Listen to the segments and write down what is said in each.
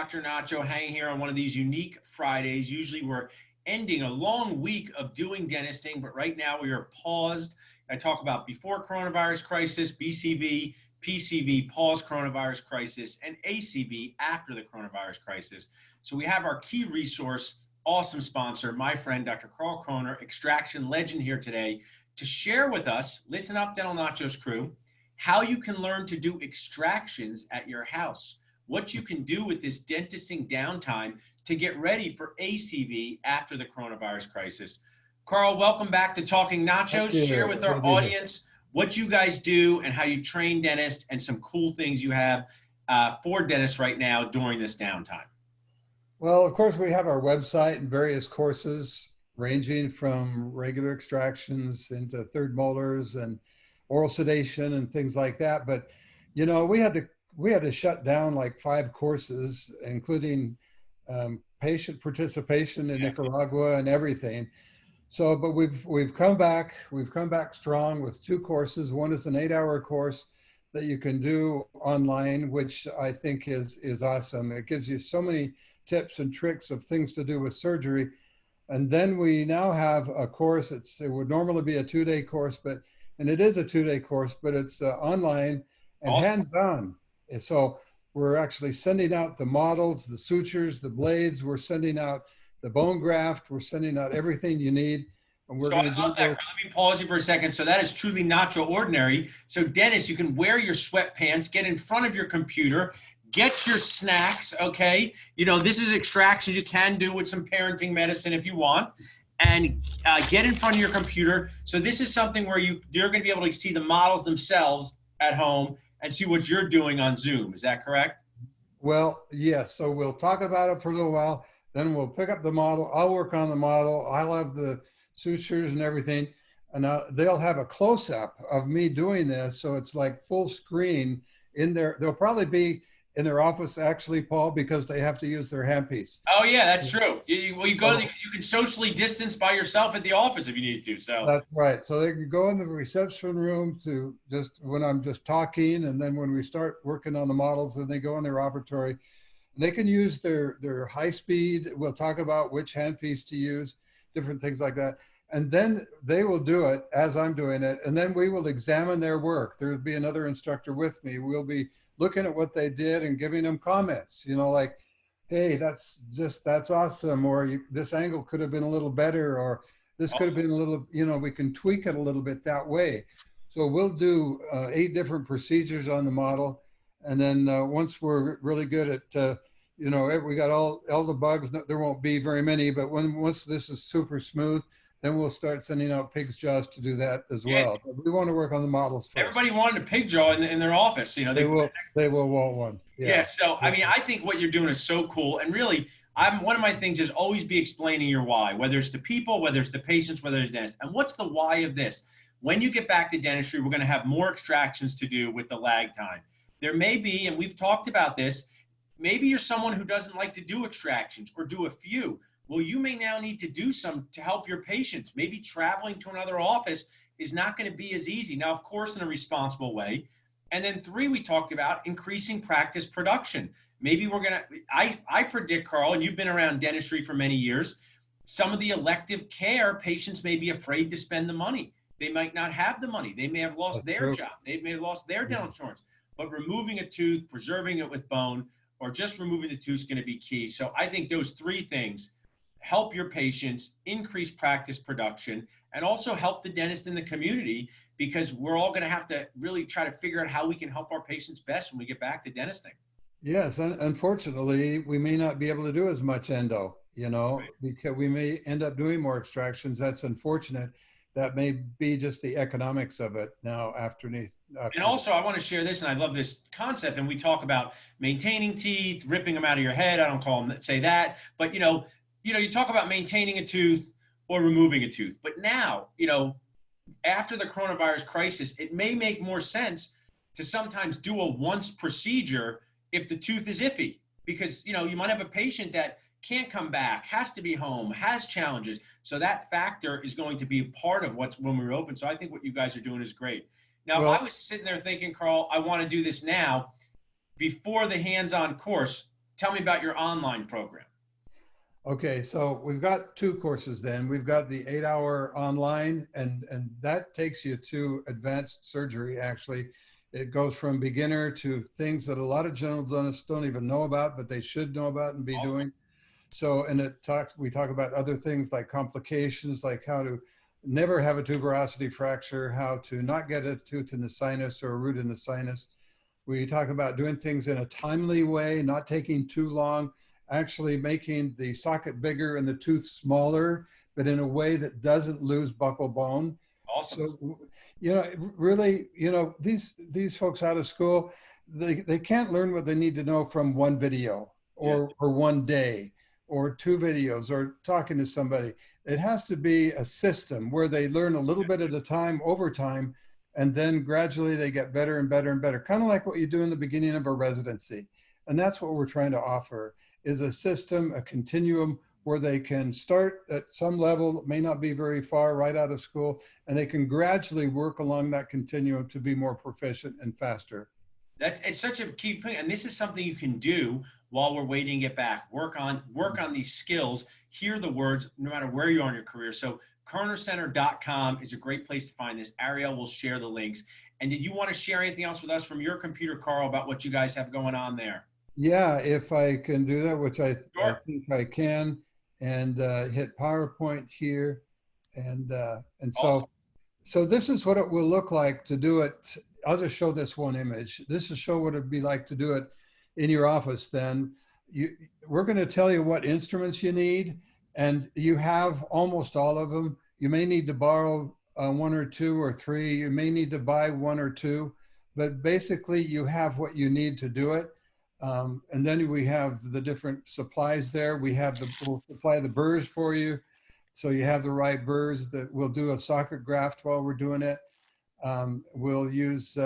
Dr. Nacho hanging here on one of these unique Fridays. Usually we're ending a long week of doing dentisting, but right now we are paused. I talk about before coronavirus crisis, BCV, PCV, pause coronavirus crisis, and ACV, after the coronavirus crisis. So we have our key resource, awesome sponsor, my friend, Dr. Karl Koerner, extraction legend, here today to share with us, listen up, Dental Nacho's crew, how you can learn to do extractions at your house, what you can do with this dentisting downtime to get ready for ACV after the coronavirus crisis. Karl, welcome back to Talking Nachos. Share with our audience what you guys do and how you train dentists and some cool things you have for dentists right now during this downtime. Well, of course, we have our website and various courses ranging from regular extractions into third molars and oral sedation and things like that. But, you know, we had to shut down like 5 courses, including patient participation in Nicaragua and everything. So, but we've come back strong with 2 courses. One is an 8-hour course that you can do online, which I think is awesome. It gives you so many tips and tricks of things to do with surgery. And then we now have a course. It would normally be a 2-day course, and it is a 2-day course, but it's online and awesome. Hands-on. So we're actually sending out the models, the sutures, the blades. We're sending out the bone graft. We're sending out everything you need. And we're going to do that. Let me pause you for a second. So that is truly Nacho ordinary. So dentists, you can wear your sweatpants, get in front of your computer, get your snacks, okay? You know, this is extractions you can do with some parenting medicine if you want, and get in front of your computer. So this is something where you're going to be able to see the models themselves at home and see what you're doing on Zoom. Is that correct? Well, yes. So we'll talk about it for a little while. Then we'll pick up the model. I'll work on the model. I'll have the sutures and everything. And they'll have a close-up of me doing this. So it's like full screen in there. They'll probably be in their office, actually, Paul, because they have to use their handpiece. Oh yeah, that's true. You can socially distance by yourself at the office if you need to. So that's right. So they can go in the reception room to just when I'm just talking, and then when we start working on the models, then they go in their operatory. And they can use their high speed. We'll talk about which handpiece to use, different things like that. And then they will do it as I'm doing it, and then we will examine their work. There'll be another instructor with me. We'll be looking at what they did and giving them comments, you know, like, hey, that's awesome, or this angle could have been a little better, or this could have been a little, you know, we can tweak it a little bit that way. So we'll do 8 different procedures on the model. And then once we're really good at, you know, we got all the bugs, there won't be very many, but once this is super smooth, then we'll start sending out pig's jaws to do that as well. But we want to work on the models first. Everybody wanted a pig jaw in their office. You know, they will want one. Yeah. So, I mean, I think what you're doing is so cool. And really, one of my things is always be explaining your why, whether it's to people, whether it's to patients, whether it's dentists. And what's the why of this? When you get back to dentistry, we're going to have more extractions to do with the lag time. There may be, and we've talked about this, maybe you're someone who doesn't like to do extractions or do a few. Well, you may now need to do some to help your patients. Maybe traveling to another office is not going to be as easy. Now, of course, in a responsible way. And then 3, we talked about increasing practice production. Maybe we're going to, I predict, Karl, and you've been around dentistry for many years, some of the elective care patients may be afraid to spend the money. They might not have the money. They may have lost their job. They may have lost their dental insurance. But removing a tooth, preserving it with bone, or just removing the tooth is going to be key. So I think those 3 things: help your patients, increase practice production, and also help the dentist in the community, because we're all going to have to really try to figure out how we can help our patients best when we get back to dentisting. Yes, unfortunately, we may not be able to do as much endo, you know, right, because we may end up doing more extractions. That's unfortunate. That may be just the economics of it now afterneath. And also, I want to share this, and I love this concept, and we talk about maintaining teeth, ripping them out of your head. I don't call them, say that, but you talk about maintaining a tooth or removing a tooth. But now, after the coronavirus crisis, it may make more sense to sometimes do a once procedure if the tooth is iffy, because, you might have a patient that can't come back, has to be home, has challenges. So that factor is going to be part of when we're open. So I think what you guys are doing is great. Now, if I was sitting there thinking, Karl, I want to do this now, before the hands-on course, tell me about your online program. Okay, so we've got two courses then. We've got the 8-hour online, and that takes you to advanced surgery, actually. It goes from beginner to things that a lot of general dentists don't even know about, but they should know about and be Awesome. doing. So, and we talk about other things like complications, like how to never have a tuberosity fracture, how to not get a tooth in the sinus or a root in the sinus. We talk about doing things in a timely way, not taking too long, actually making the socket bigger and the tooth smaller, but in a way that doesn't lose buccal bone. Awesome. So, really, these folks out of school, they can't learn what they need to know from one video Yeah. or one day or two videos or talking to somebody. It has to be a system where they learn a little bit at a time over time, and then gradually they get better and better and better, kind of like what you do in the beginning of a residency. And that's what we're trying to offer, is a system, a continuum where they can start at some level, may not be very far right out of school, and they can gradually work along that continuum to be more proficient and faster. It's such a key point, and this is something you can do while we're waiting to get back. Work on these skills. Hear the words, no matter where you are in your career. So, KoernerCenter.com is a great place to find this. Ariel will share the links. And did you want to share anything else with us from your computer, Karl, about what you guys have going on there? Yeah, if I can do that, which I Sure. think I can, and hit PowerPoint here, and Awesome. so this is what it will look like to do it. I'll just show this one image. This is show what it'd be like to do it in your office. Then we're going to tell you what instruments you need, and you have almost all of them. You may need to borrow one or two or three. You may need to buy one or two, but basically you have what you need to do it. And then we have the different supplies there. We'll supply the burrs for you. So you have the right burrs. That we'll do a socket graft while we're doing it. We'll use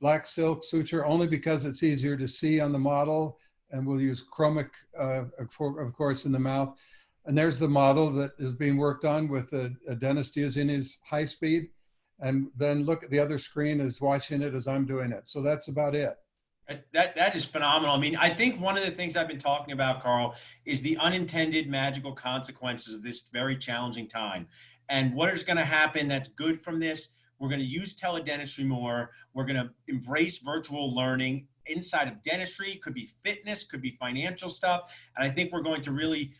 black silk suture only because it's easier to see on the model. And we'll use chromic, of course, in the mouth. And there's the model that is being worked on with a dentist using his high speed. And then look at the other screen is watching it as I'm doing it. So that's about it. That is phenomenal. I mean, I think one of the things I've been talking about, Karl, is the unintended magical consequences of this very challenging time. And what is going to happen that's good from this? We're going to use teledentistry more. We're going to embrace virtual learning inside of dentistry. Could be fitness, could be financial stuff. And I think we're going to really,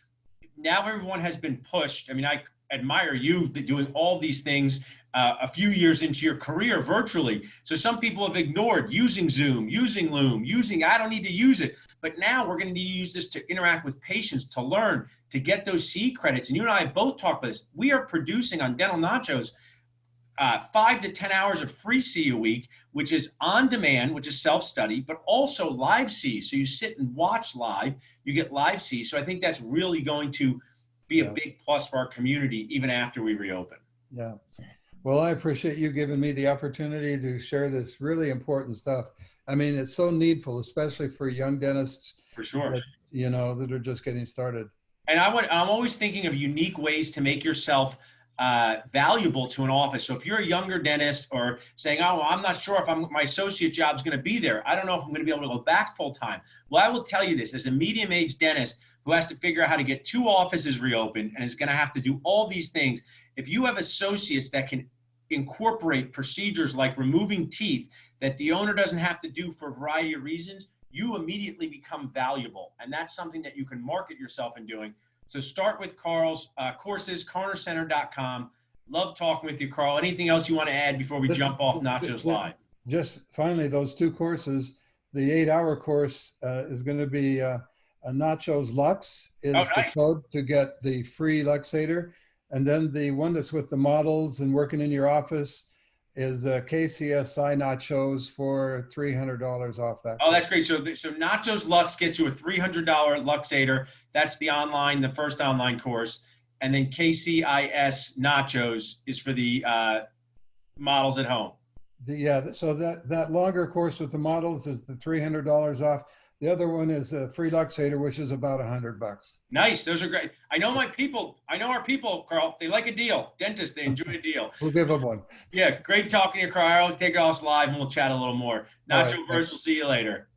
now everyone has been pushed. I mean, I admire you doing all these things a few years into your career virtually. So some people have ignored using Zoom, using Loom, I don't need to use it. But now we're going to need to use this to interact with patients, to learn, to get those C credits. And you and I both talked about this. We are producing on Dental Nachos 5 to 10 hours of free C a week, which is on demand, which is self-study, but also live C. So you sit and watch live, you get live C. So I think that's really going to be a big plus for our community, even after we reopen. Yeah. Well, I appreciate you giving me the opportunity to share this really important stuff. I mean, it's so needful, especially for young dentists, For sure. that are just getting started. And I'm always thinking of unique ways to make yourself valuable to an office. So if you're a younger dentist or saying, oh, well, I'm not sure if my associate job is going to be there. I don't know if I'm going to be able to go back full time. Well, I will tell you this, as a medium-aged dentist who has to figure out how to get 2 offices reopened and is going to have to do all these things, if you have associates that can incorporate procedures like removing teeth that the owner doesn't have to do for a variety of reasons, you immediately become valuable. And that's something that you can market yourself in doing. So start with Karl's courses, KoernerCenter.com. Love talking with you, Karl. Anything else you want to add before we jump off Nachos Live? Just finally, those 2 courses, the 8-hour course is going to be a Nachos Lux is the code to get the free Luxator. And then the one that's with the models and working in your office is KCSI Nachos for $300 off that. Oh, that's great. So Nachos Lux gets you a $300 Luxator. That's the first online course. And then KCIS Nachos is for the models at home. So that longer course with the models is the $300 off. The other one is a free Luxator, which is about $100. Nice. Those are great. I know our people, Karl. They like a deal. Dentists, they enjoy a deal. We'll give them one. Yeah, great talking to you, Karl. Take us live and we'll chat a little more. Nacho Verse, we'll see you later.